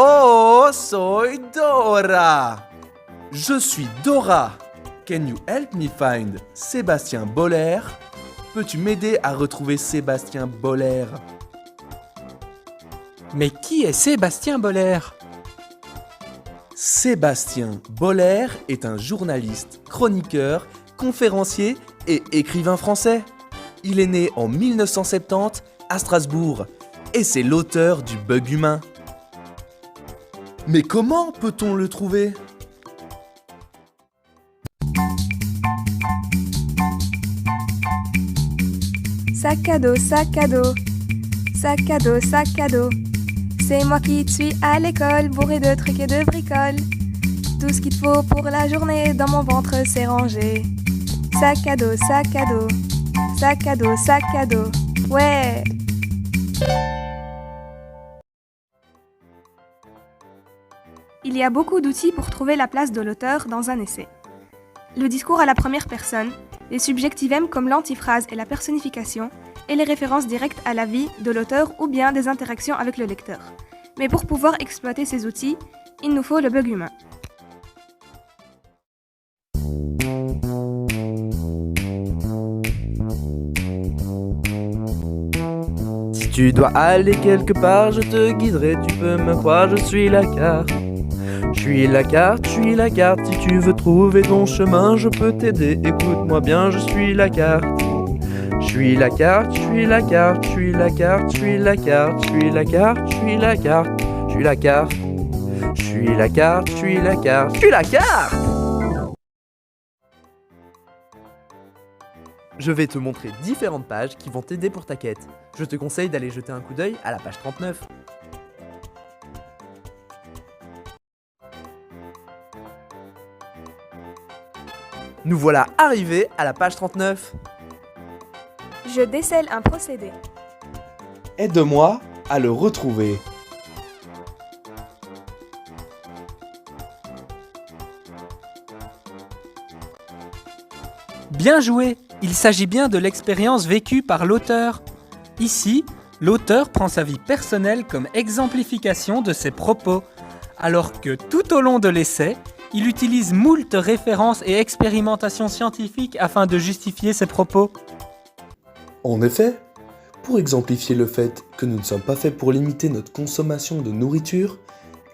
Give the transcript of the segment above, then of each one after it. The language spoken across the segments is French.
Oh, soy Dora. Je suis Dora. Can you help me find Sébastien Boller? Peux-tu m'aider à retrouver Sébastien Boller? Mais qui est Sébastien Boller? Sébastien Boller est un journaliste, chroniqueur, conférencier et écrivain français. Il est né en 1970 à Strasbourg et c'est l'auteur du Bug humain. Mais comment peut-on le trouver? Sac à dos, sac à dos, sac à dos, sac à dos. C'est moi qui te suis à l'école, bourré de trucs et de bricoles. Tout ce qu'il te faut pour la journée, dans mon ventre c'est rangé. Sac à dos, sac à dos, sac à dos, sac à dos. Ouais! Il y a beaucoup d'outils pour trouver la place de l'auteur dans un essai. Le discours à la première personne, les subjectivèmes comme l'antiphrase et la personnification, et les références directes à la vie de l'auteur ou bien des interactions avec le lecteur. Mais pour pouvoir exploiter ces outils, il nous faut le bug humain. Si tu dois aller quelque part, je te guiderai, tu peux me croire, je suis la carte. Je suis la carte, je suis la carte, si tu veux trouver ton chemin, je peux t'aider, écoute-moi bien, je suis la carte. Je suis la carte, je suis la carte, je suis la carte, je suis la carte, je suis la carte, je suis la carte, je suis la carte. Je suis la carte, je suis la carte, je suis la carte. Je vais te montrer différentes pages qui vont t'aider pour ta quête. Je te conseille d'aller jeter un coup d'œil à la page 39. Nous voilà arrivés à la page 39. Je décèle un procédé. Aide-moi à le retrouver. Bien joué! Il s'agit bien de l'expérience vécue par l'auteur. Ici, l'auteur prend sa vie personnelle comme exemplification de ses propos, alors que tout au long de l'essai, il utilise moult références et expérimentations scientifiques afin de justifier ses propos. En effet, pour exemplifier le fait que nous ne sommes pas faits pour limiter notre consommation de nourriture,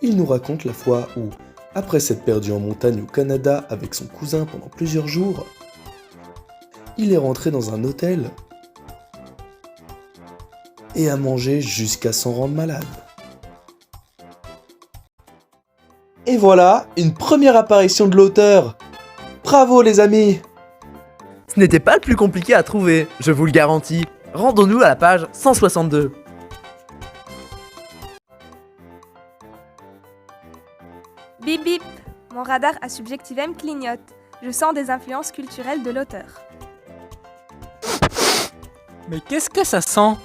il nous raconte la fois où, après s'être perdu en montagne au Canada avec son cousin pendant plusieurs jours, il est rentré dans un hôtel et a mangé jusqu'à s'en rendre malade. Et voilà, une première apparition de l'auteur. Bravo les amis! Ce n'était pas le plus compliqué à trouver, je vous le garantis. Rendons-nous à la page 162. Bip bip! Mon radar à subjectivem clignote. Je sens des influences culturelles de l'auteur. Mais qu'est-ce que ça sent?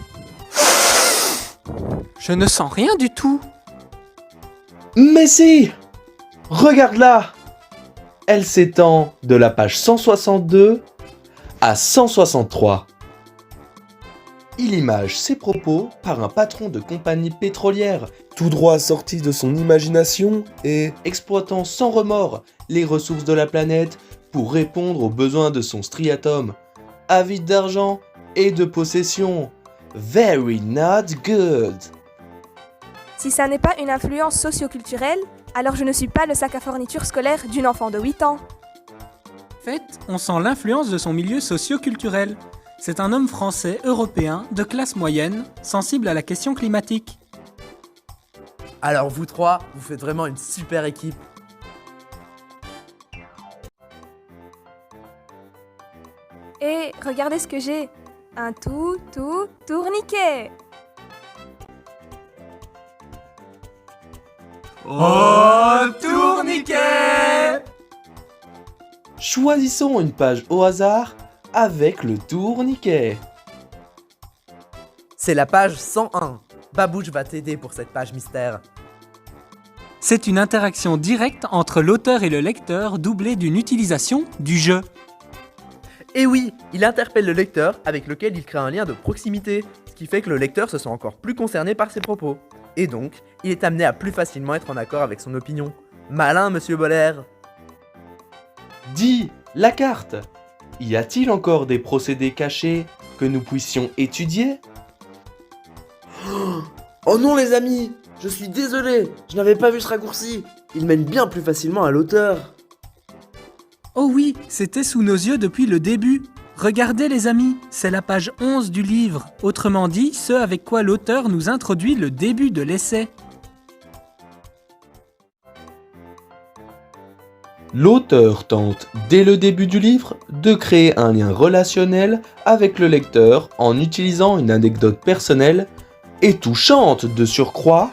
Je ne sens rien du tout. Mais si! Regarde là! Elle s'étend de la page 162 à 163. Il image ses propos par un patron de compagnie pétrolière, tout droit sorti de son imagination et exploitant sans remords les ressources de la planète pour répondre aux besoins de son striatum, avide d'argent et de possession. Very not good. Si ça n'est pas une influence socio-culturelle, alors je ne suis pas le sac à fourniture scolaire d'une enfant de 8 ans. En fait, on sent l'influence de son milieu socio-culturel. C'est un homme français, européen, de classe moyenne, sensible à la question climatique. Alors vous trois, vous faites vraiment une super équipe. Et regardez ce que j'ai. Un tourniquet. Oh, tourniquet! Choisissons une page au hasard avec le tourniquet. C'est la page 101. Babouche va t'aider pour cette page mystère. C'est une interaction directe entre l'auteur et le lecteur doublée d'une utilisation du jeu. Et oui, il interpelle le lecteur avec lequel il crée un lien de proximité, ce qui fait que le lecteur se sent encore plus concerné par ses propos. Et donc, il est amené à plus facilement être en accord avec son opinion. Malin, monsieur Boller! Dis, la carte! Y a-t-il encore des procédés cachés que nous puissions étudier? Oh non les amis, je suis désolé, je n'avais pas vu ce raccourci. Il mène bien plus facilement à l'auteur. Oh oui, c'était sous nos yeux depuis le début. Regardez les amis, c'est la page 11 du livre, autrement dit, ce avec quoi l'auteur nous introduit le début de l'essai. L'auteur tente, dès le début du livre, de créer un lien relationnel avec le lecteur en utilisant une anecdote personnelle et touchante de surcroît.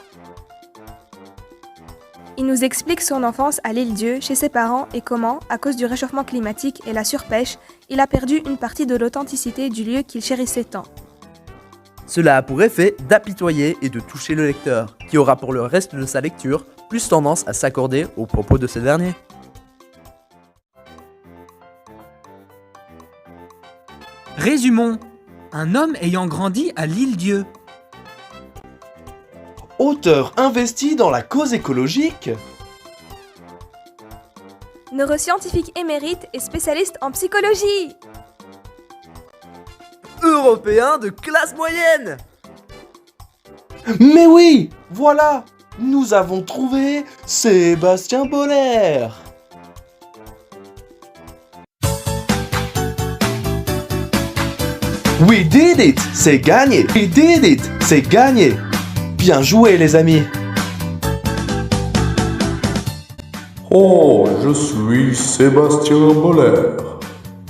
Il nous explique son enfance à l'île Dieu, chez ses parents, et comment, à cause du réchauffement climatique et la surpêche, il a perdu une partie de l'authenticité du lieu qu'il chérissait tant. Cela a pour effet d'apitoyer et de toucher le lecteur, qui aura pour le reste de sa lecture plus tendance à s'accorder aux propos de ce dernier. Résumons. Un homme ayant grandi à l'île Dieu. Auteur investi dans la cause écologique. Neuroscientifique émérite et spécialiste en psychologie. Européen de classe moyenne! Mais oui, voilà, nous avons trouvé Sébastien Boller. We did it, c'est gagné. We did it, c'est gagné. Bien joué les amis. Oh, je suis Sébastien Boller.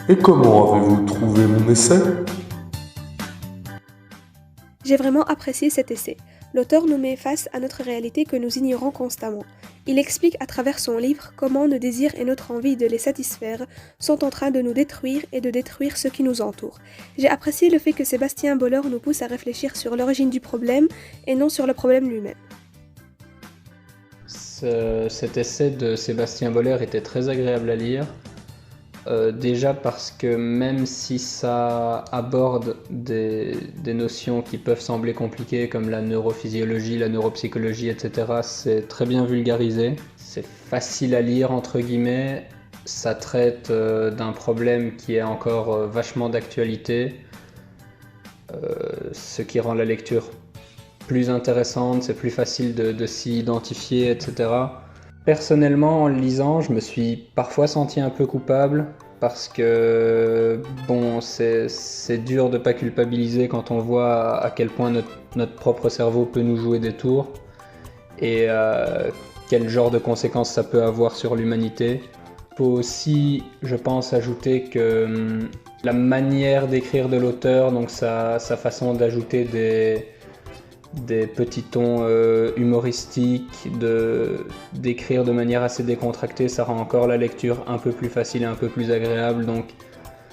Et comment avez-vous trouvé mon essai? J'ai vraiment apprécié cet essai. L'auteur nous met face à notre réalité que nous ignorons constamment. Il explique à travers son livre comment nos désirs et notre envie de les satisfaire sont en train de nous détruire et de détruire ce qui nous entoure. J'ai apprécié le fait que Sébastien Boller nous pousse à réfléchir sur l'origine du problème et non sur le problème lui-même. Cet essai de Sébastien Boller était très agréable à lire. Déjà parce que même si ça aborde des notions qui peuvent sembler compliquées comme la neurophysiologie, la neuropsychologie, etc., c'est très bien vulgarisé. C'est facile à lire entre guillemets. Ça traite d'un problème qui est encore vachement d'actualité, ce qui rend la lecture plus intéressante, c'est plus facile de s'y identifier, etc. Personnellement, en le lisant, je me suis parfois senti un peu coupable parce que bon, c'est dur de pas culpabiliser quand on voit à quel point notre propre cerveau peut nous jouer des tours et quel genre de conséquences ça peut avoir sur l'humanité. Il faut aussi, je pense, ajouter que la manière d'écrire de l'auteur, donc sa façon d'ajouter des petits tons humoristiques, d'écrire de manière assez décontractée, ça rend encore la lecture un peu plus facile et un peu plus agréable. Donc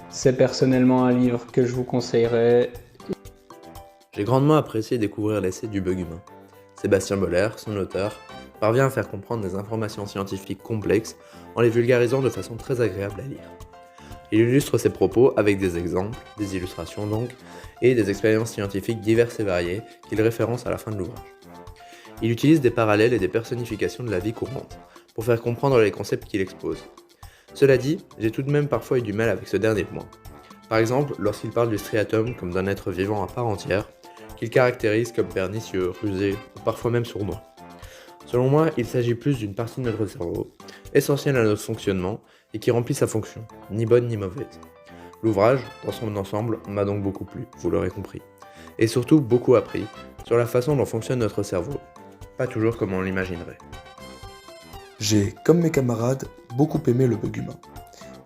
c'est personnellement un livre que je vous conseillerais. J'ai grandement apprécié découvrir l'essai du bug humain. Sébastien Boller, son auteur, parvient à faire comprendre des informations scientifiques complexes en les vulgarisant de façon très agréable à lire. Il illustre ses propos avec des exemples, des illustrations donc, et des expériences scientifiques diverses et variées qu'il référence à la fin de l'ouvrage. Il utilise des parallèles et des personnifications de la vie courante pour faire comprendre les concepts qu'il expose. Cela dit, j'ai tout de même parfois eu du mal avec ce dernier point. Par exemple, lorsqu'il parle du striatum comme d'un être vivant à part entière, qu'il caractérise comme pernicieux, rusé ou parfois même sournois. Selon moi, il s'agit plus d'une partie de notre cerveau, essentielle à notre fonctionnement et qui remplit sa fonction, ni bonne ni mauvaise. L'ouvrage, dans son ensemble, m'a donc beaucoup plu, vous l'aurez compris, et surtout beaucoup appris sur la façon dont fonctionne notre cerveau, pas toujours comme on l'imaginerait. J'ai, comme mes camarades, beaucoup aimé le bug humain.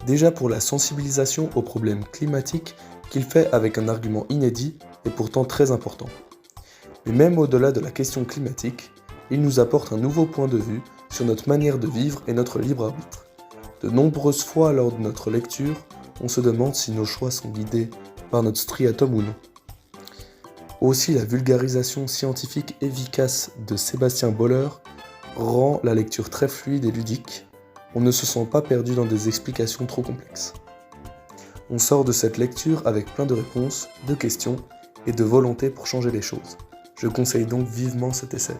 Déjà pour la sensibilisation aux problèmes climatiques qu'il fait avec un argument inédit et pourtant très important. Mais même au-delà de la question climatique, il nous apporte un nouveau point de vue sur notre manière de vivre et notre libre arbitre. De nombreuses fois lors de notre lecture, on se demande si nos choix sont guidés par notre striatum ou non. Aussi la vulgarisation scientifique efficace de Sébastien Boller rend la lecture très fluide et ludique. On ne se sent pas perdu dans des explications trop complexes. On sort de cette lecture avec plein de réponses, de questions et de volonté pour changer les choses. Je conseille donc vivement cet essai.